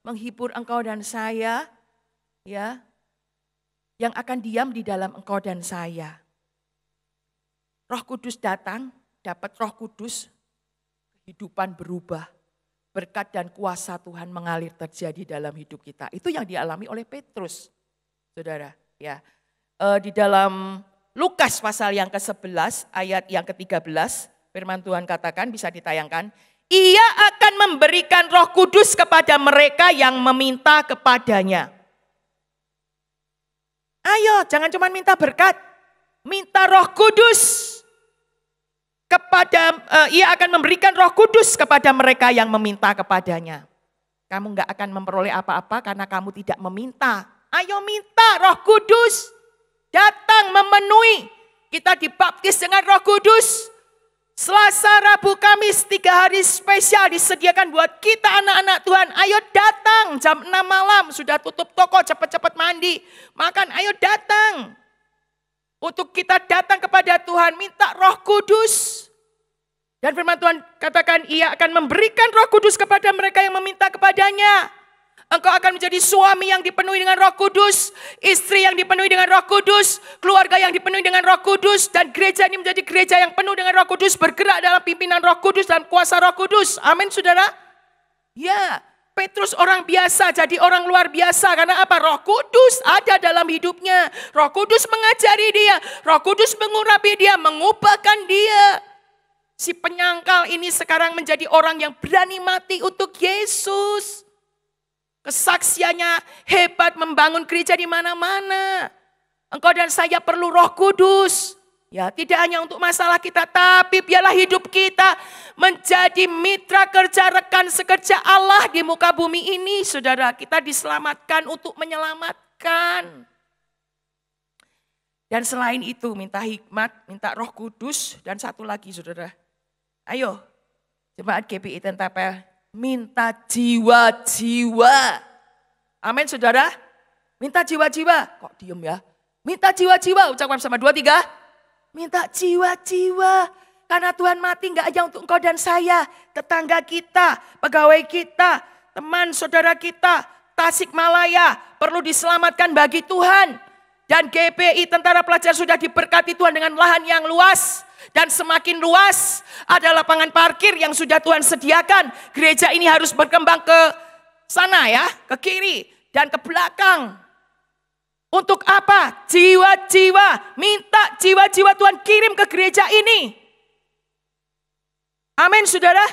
menghibur engkau dan saya, ya. Yang akan diam di dalam engkau dan saya. Roh Kudus datang, dapat Roh Kudus, kehidupan berubah. Berkat dan kuasa Tuhan mengalir terjadi dalam hidup kita. Itu yang dialami oleh Petrus, saudara, ya. Di dalam Lukas pasal yang ke-11 ayat yang ke-13 firman Tuhan katakan, bisa ditayangkan, ia akan memberikan Roh Kudus kepada mereka yang meminta kepadanya. Ayo, jangan cuma minta berkat, minta Roh Kudus kepada ia akan memberikan Roh Kudus kepada mereka yang meminta kepadanya. Kamu enggak akan memperoleh apa-apa karena kamu tidak meminta. Ayo minta Roh Kudus. Datang memenuhi, kita dibaptis dengan Roh Kudus. Selasa, Rabu, Kamis, 3 hari spesial disediakan buat kita anak-anak Tuhan. Ayo datang jam 6 malam, sudah tutup toko, cepat-cepat mandi. Makan, ayo datang. Untuk kita datang kepada Tuhan, minta Roh Kudus. Dan firman Tuhan katakan, ia akan memberikan Roh Kudus kepada mereka yang meminta kepadanya. Engkau akan menjadi suami yang dipenuhi dengan Roh Kudus, istri yang dipenuhi dengan Roh Kudus, keluarga yang dipenuhi dengan Roh Kudus, dan gereja ini menjadi gereja yang penuh dengan Roh Kudus, bergerak dalam pimpinan Roh Kudus dan kuasa Roh Kudus. Amin, saudara. Ya, Petrus orang biasa jadi orang luar biasa karena apa? Roh Kudus ada dalam hidupnya. Roh Kudus mengajari dia, Roh Kudus mengurapi dia, mengubahkan dia. Si penyangkal ini sekarang menjadi orang yang berani mati untuk Yesus. Kesaksiannya hebat, membangun gereja di mana-mana. Engkau dan saya perlu Roh Kudus. Ya, tidak hanya untuk masalah kita, tapi biarlah hidup kita menjadi mitra kerja, rekan sekerja Allah di muka bumi ini, saudara. Kita diselamatkan untuk menyelamatkan. Dan selain itu, minta hikmat, minta Roh Kudus, dan satu lagi, saudara. Ayo, jemaat GPI Tentapel. Minta jiwa-jiwa. Amin, saudara. Minta jiwa-jiwa. Kok diem ya? Minta jiwa-jiwa. Ucapkan sama 2, 3. Minta jiwa-jiwa. Karena Tuhan mati gak hanya untuk engkau dan saya. Tetangga kita, pegawai kita, teman saudara kita, Tasikmalaya perlu diselamatkan bagi Tuhan. Dan GPI Tentara Pelajar sudah diberkati Tuhan dengan lahan yang luas. Dan semakin luas ada lapangan parkir yang sudah Tuhan sediakan. Gereja ini harus berkembang ke sana ya, ke kiri dan ke belakang. Untuk apa? Jiwa-jiwa. Minta jiwa-jiwa Tuhan kirim ke gereja ini. Amin, saudara.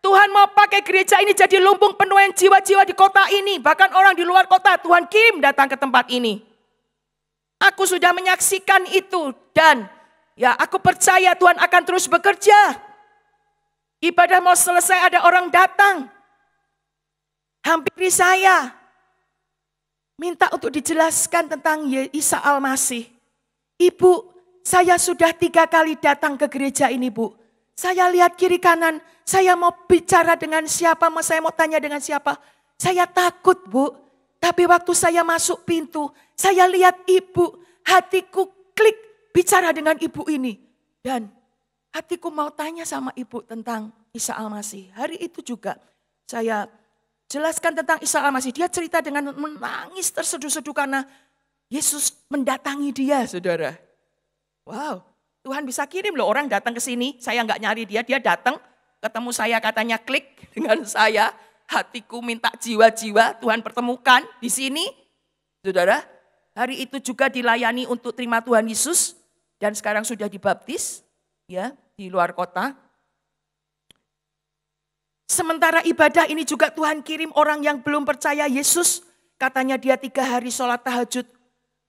Tuhan mau pakai gereja ini jadi lumbung penuaian jiwa-jiwa di kota ini. Bahkan orang di luar kota Tuhan kirim datang ke tempat ini. Aku sudah menyaksikan itu dan ya, aku percaya Tuhan akan terus bekerja. Ibadah mau selesai ada orang datang. Hampiri saya. Minta untuk dijelaskan tentang Isa Al-Masih. Ibu, saya sudah 3 kali datang ke gereja ini, Bu. Saya lihat kiri kanan, saya mau bicara dengan siapa, saya mau tanya dengan siapa. Saya takut, Bu. Tapi waktu saya masuk pintu, saya lihat ibu, hatiku klik. Bicara dengan ibu ini. Dan hatiku mau tanya sama ibu tentang Isa Al-Masih. Hari itu juga saya jelaskan tentang Isa Al-Masih. Dia cerita dengan menangis terseduh-seduh karena Yesus mendatangi dia, saudara. Wow, Tuhan bisa kirim loh orang datang ke sini. Saya nggak nyari dia, dia datang. Ketemu saya katanya klik dengan saya. Hatiku minta jiwa-jiwa Tuhan pertemukan di sini. Saudara, hari itu juga dilayani untuk terima Tuhan Yesus. dan sekarang sudah dibaptis ya di luar kota. Sementara ibadah ini juga Tuhan kirim orang yang belum percaya Yesus. Katanya dia 3 hari sholat tahajud.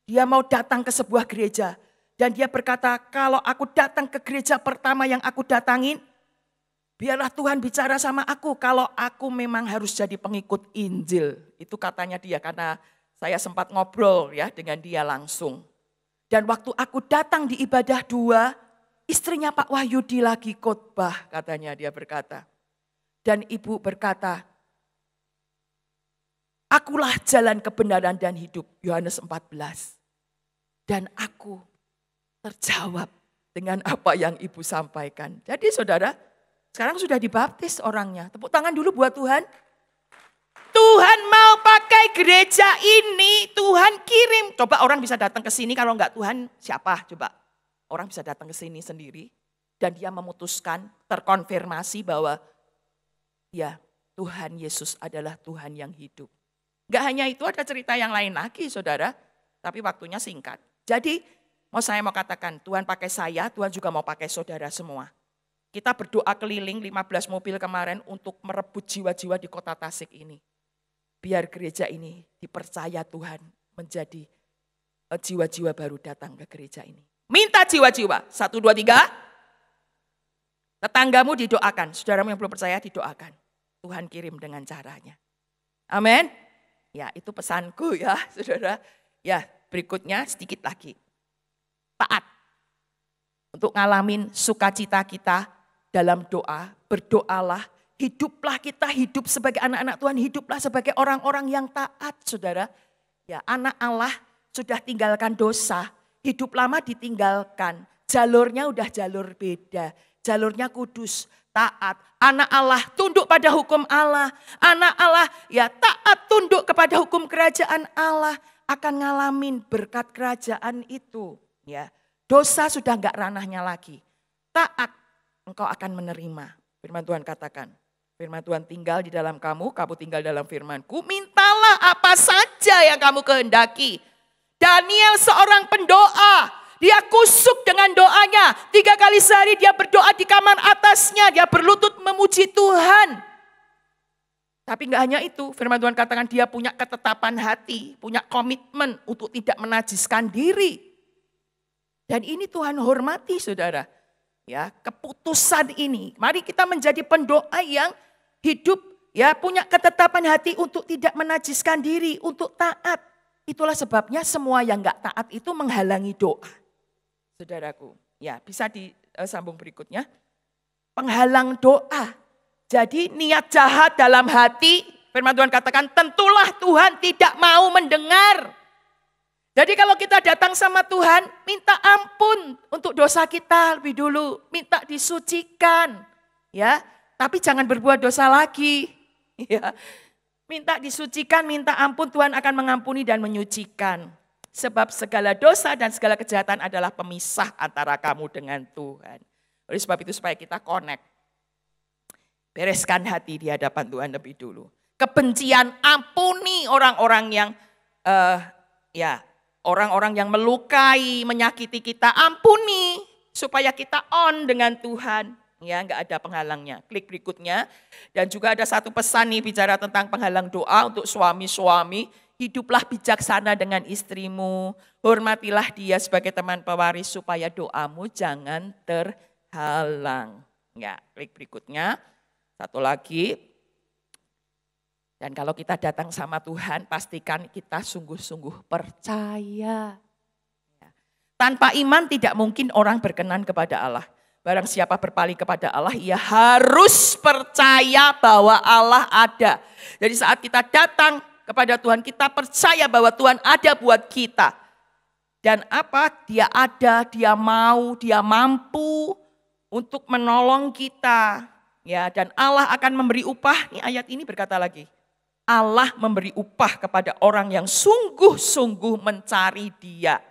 Dia mau datang ke sebuah gereja. Dan dia berkata, kalau aku datang ke gereja pertama yang aku datangin, biarlah Tuhan bicara sama aku kalau aku memang harus jadi pengikut Injil. Itu katanya dia, karena saya sempat ngobrol ya dengan dia langsung. Dan waktu aku datang di ibadah 2, istrinya Pak Wahyudi lagi khotbah, katanya dia berkata. Dan ibu berkata, akulah jalan kebenaran dan hidup, Yohanes 14. Dan aku terjawab dengan apa yang ibu sampaikan. Jadi saudara, sekarang sudah dibaptis orangnya. Tepuk tangan dulu buat Tuhan. Tuhan mau pakai gereja ini, Tuhan kirim. Coba orang bisa datang ke sini, kalau enggak Tuhan siapa? Coba orang bisa datang ke sini sendiri. Dan dia memutuskan, terkonfirmasi bahwa ya Tuhan Yesus adalah Tuhan yang hidup. Enggak hanya itu, ada cerita yang lain lagi saudara. Tapi waktunya singkat. Jadi saya mau katakan, Tuhan pakai saya, Tuhan juga mau pakai saudara semua. Kita berdoa keliling 15 mobil kemarin untuk merebut jiwa-jiwa di kota Tasik ini. Biar gereja ini dipercaya Tuhan menjadi jiwa-jiwa baru datang ke gereja ini. Minta jiwa-jiwa. 1, 2, 3. Tetanggamu didoakan. Saudaramu yang belum percaya didoakan. Tuhan kirim dengan caranya. Amin. Ya itu pesanku ya saudara. Ya berikutnya sedikit lagi. Taat. Untuk ngalamin sukacita kita dalam doa. Berdoalah. Hiduplah kita hidup sebagai anak-anak Tuhan. Hiduplah sebagai orang-orang yang taat saudara. Ya anak Allah sudah tinggalkan dosa. Hidup lama ditinggalkan. Jalurnya udah jalur beda. Jalurnya kudus, taat. Anak Allah tunduk pada hukum Allah. Anak Allah ya taat tunduk kepada hukum kerajaan Allah. Akan ngalamin berkat kerajaan itu. Ya, dosa sudah enggak ranahnya lagi. Taat engkau akan menerima. Firman Tuhan katakan. Firman Tuhan tinggal di dalam kamu, kamu tinggal dalam firman-Ku. Mintalah apa saja yang kamu kehendaki. Daniel seorang pendoa. Dia kusuk dengan doanya. 3 kali sehari dia berdoa di kamar atasnya. Dia berlutut memuji Tuhan. Tapi enggak hanya itu. Firman Tuhan katakan dia punya ketetapan hati. Punya komitmen untuk tidak menajiskan diri. Dan ini Tuhan hormati saudara. Ya, keputusan ini. Mari kita menjadi pendoa yang hidup ya punya ketetapan hati untuk tidak menajiskan diri, untuk taat. Itulah sebabnya semua yang enggak taat itu menghalangi doa. Saudaraku, ya bisa disambung berikutnya. Penghalang doa. Jadi niat jahat dalam hati, firman Tuhan katakan tentulah Tuhan tidak mau mendengar. Jadi kalau kita datang sama Tuhan, minta ampun untuk dosa kita lebih dulu. Minta disucikan. Ya, tapi jangan berbuat dosa lagi. Ya. Minta disucikan, minta ampun, Tuhan akan mengampuni dan menyucikan. Sebab segala dosa dan segala kejahatan adalah pemisah antara kamu dengan Tuhan. Oleh sebab itu supaya kita connect. Bereskan hati di hadapan Tuhan lebih dulu. Kebencian, ampuni orang-orang yang orang-orang yang melukai, menyakiti kita, ampuni supaya kita on dengan Tuhan. Ya, enggak ada penghalangnya. Klik berikutnya. Dan juga ada satu pesan nih bicara tentang penghalang doa untuk suami-suami. Hiduplah bijaksana dengan istrimu. Hormatilah dia sebagai teman pewaris supaya doamu jangan terhalang. Ya, klik berikutnya. Satu lagi. Dan kalau kita datang sama Tuhan, pastikan kita sungguh-sungguh percaya. Tanpa iman tidak mungkin orang berkenan kepada Allah. Barang siapa berpaling kepada Allah, ia harus percaya bahwa Allah ada. Jadi saat kita datang kepada Tuhan, kita percaya bahwa Tuhan ada buat kita. Dan apa? Dia ada, dia mau, dia mampu untuk menolong kita. Ya, dan Allah akan memberi upah. Ini ayat ini berkata lagi. Allah memberi upah kepada orang yang sungguh-sungguh mencari Dia.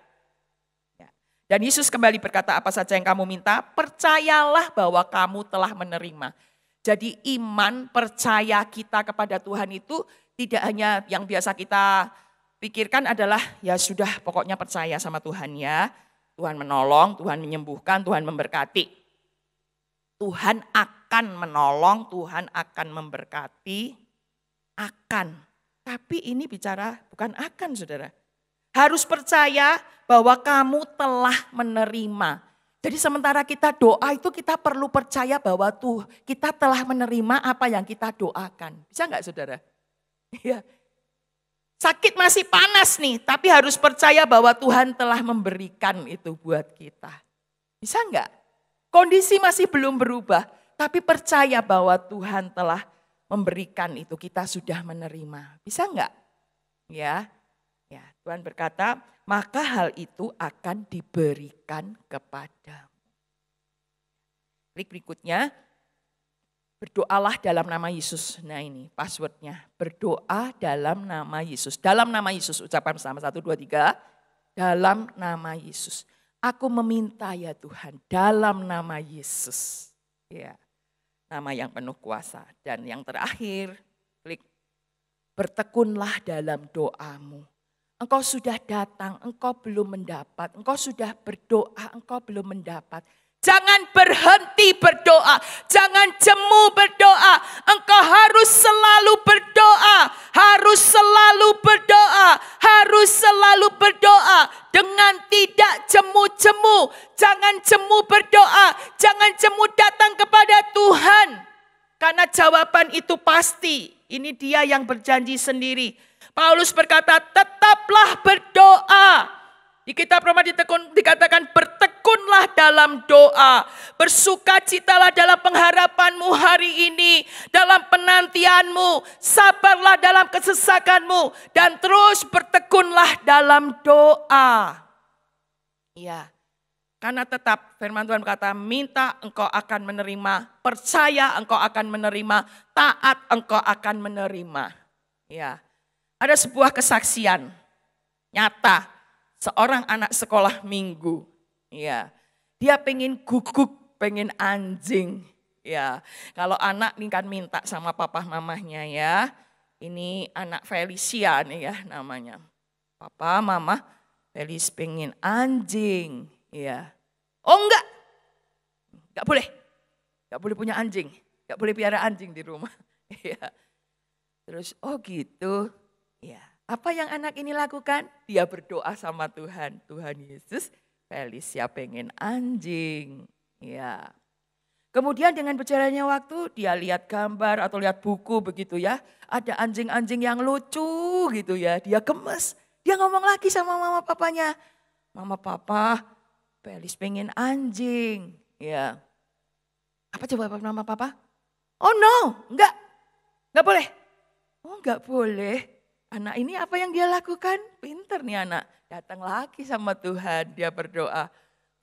Dan Yesus kembali berkata, apa saja yang kamu minta, percayalah bahwa kamu telah menerima. Jadi iman, percaya kita kepada Tuhan itu tidak hanya yang biasa kita pikirkan adalah ya sudah pokoknya percaya sama Tuhan ya. Tuhan menolong, Tuhan menyembuhkan, Tuhan memberkati. Tuhan akan menolong, Tuhan akan memberkati, akan. Tapi ini bicara bukan akan, saudara. Harus percaya bahwa kamu telah menerima. Jadi sementara kita doa itu kita perlu percaya bahwa kita telah menerima apa yang kita doakan. Bisa enggak, saudara? Iya. Sakit masih panas nih, tapi harus percaya bahwa Tuhan telah memberikan itu buat kita. Bisa enggak? Kondisi masih belum berubah, tapi percaya bahwa Tuhan telah memberikan itu, kita sudah menerima. Bisa enggak? Ya, Tuhan berkata, maka hal itu akan diberikan kepadamu. Klik berikutnya. Berdoalah dalam nama Yesus. Nah ini passwordnya. Berdoa dalam nama Yesus. Dalam nama Yesus. Ucapan bersama 1, 2, 3. Dalam nama Yesus. Aku meminta ya Tuhan. Dalam nama Yesus. Ya, nama yang penuh kuasa. Dan yang terakhir. Klik. Bertekunlah dalam doamu. Engkau sudah datang. Engkau belum mendapat. Engkau sudah berdoa. Engkau belum mendapat. Jangan berhenti berdoa, jangan jemu berdoa. Engkau harus selalu berdoa, harus selalu berdoa, harus selalu berdoa dengan tidak jemu-jemu. Jangan jemu berdoa, jangan jemu datang kepada Tuhan. Karena jawaban itu pasti, ini Dia yang berjanji sendiri. Paulus berkata, tetaplah berdoa. Di kitab Roma dikatakan bertekunlah dalam doa. Bersukacitalah dalam pengharapanmu hari ini. Dalam penantianmu. Sabarlah dalam kesesakanmu. Dan terus bertekunlah dalam doa. Ya, karena tetap firman Tuhan berkata, minta engkau akan menerima. Percaya engkau akan menerima. Taat engkau akan menerima. Ya, ada sebuah kesaksian nyata. Seorang anak sekolah minggu, ya, dia pengen guguk, pengen anjing, ya. Kalau anak ini kan minta sama papa mamahnya ya, ini anak Felicia nih ya namanya. Papa, mama, Felis pengen anjing, ya. Oh enggak boleh punya anjing, enggak boleh piara anjing di rumah, ya. Terus oh gitu, ya. Apa yang anak ini lakukan? Dia berdoa sama Tuhan. Tuhan Yesus, Felicia pengen anjing. Ya. Kemudian dengan berjalannya waktu, dia lihat gambar atau lihat buku begitu ya. Ada anjing-anjing yang lucu gitu ya. Dia gemes. Dia ngomong lagi sama mama papanya. Mama papa, Felis pengen anjing. Ya. Apa jawaban mama papa? Oh no, enggak boleh. Oh enggak boleh. Anak ini apa yang dia lakukan? Pinter nih anak. Datang lagi sama Tuhan. Dia berdoa.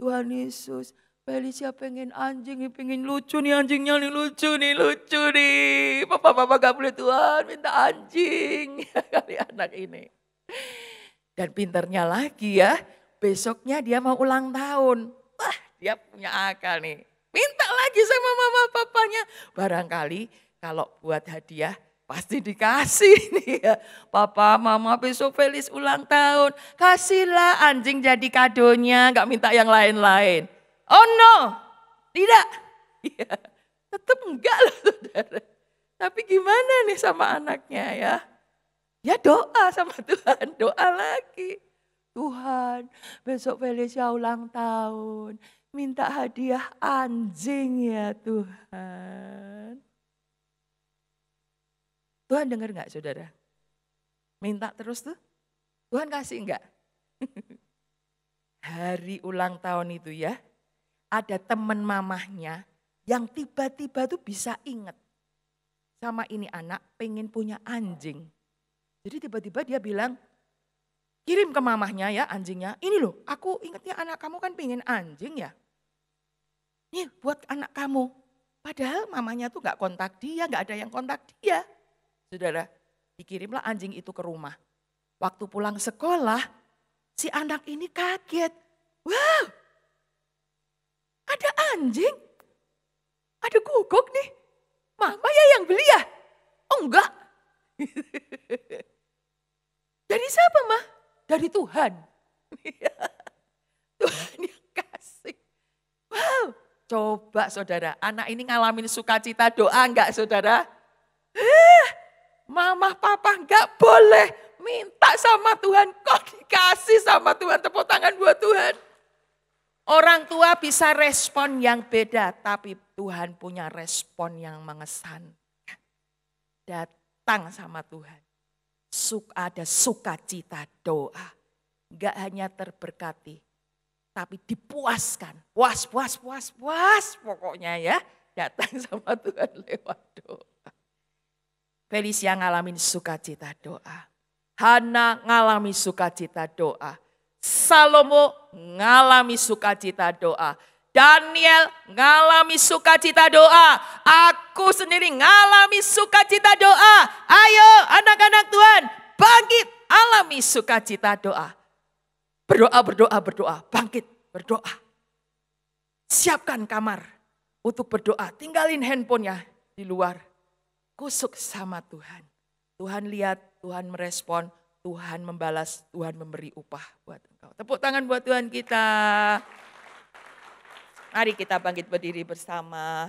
Tuhan Yesus, Felicia pengen anjing, pengen lucu nih anjingnya nih, lucu nih. Papa gak boleh Tuhan, minta anjing. Kali anak ini. Dan pinternya lagi ya, besoknya dia mau ulang tahun. Wah, dia punya akal nih. Minta lagi sama mama papanya. Barangkali kalau buat hadiah, pasti dikasih nih ya. Papa, mama besok Felis ulang tahun. Kasihlah anjing jadi kadonya. Gak minta yang lain-lain. Oh no, tidak. Ya, tetap enggak loh saudara. Tapi gimana nih sama anaknya ya. Ya doa sama Tuhan, doa lagi. Tuhan besok Felicia ulang tahun. Minta hadiah anjing ya Tuhan. Tuhan dengar enggak saudara? Minta terus tuh, Tuhan kasih enggak? Hari ulang tahun itu ya, ada teman mamahnya yang tiba-tiba tuh bisa ingat. Sama ini anak pengen punya anjing. Jadi tiba-tiba dia bilang, kirim ke mamahnya ya anjingnya. Ini loh, aku ingatnya anak kamu kan pengen anjing ya. Nih buat anak kamu. Padahal mamanya tuh gak kontak dia, gak ada yang kontak dia. Saudara, dikirimlah anjing itu ke rumah. Waktu pulang sekolah, si anak ini kaget. Wow, ada anjing, ada guguk nih. Mama ya yang beli ya? Oh enggak. Dari siapa mah? Dari Tuhan. Tuhan Coba saudara, anak ini ngalamin sukacita doa enggak saudara? Mama papa enggak boleh minta sama Tuhan, kok dikasih sama Tuhan, tepuk tangan buat Tuhan. Orang tua bisa respon yang beda, tapi Tuhan punya respon yang mengesankan. Datang sama Tuhan, ada sukacita doa, enggak hanya terberkati, tapi dipuaskan, puas pokoknya ya, datang sama Tuhan lewat doa. Felicia ngalamin sukacita doa, Hana ngalami sukacita doa, Salomo ngalami sukacita doa, Daniel ngalami sukacita doa, aku sendiri ngalami sukacita doa. Ayo anak-anak Tuhan, bangkit alami sukacita doa. Berdoa, bangkit, berdoa. Siapkan kamar untuk berdoa. Tinggalin handphonenya di luar. Kusuk sama Tuhan. Tuhan lihat, Tuhan merespon, Tuhan membalas, Tuhan memberi upah buat engkau. Tepuk tangan buat Tuhan kita. Mari kita bangkit berdiri bersama.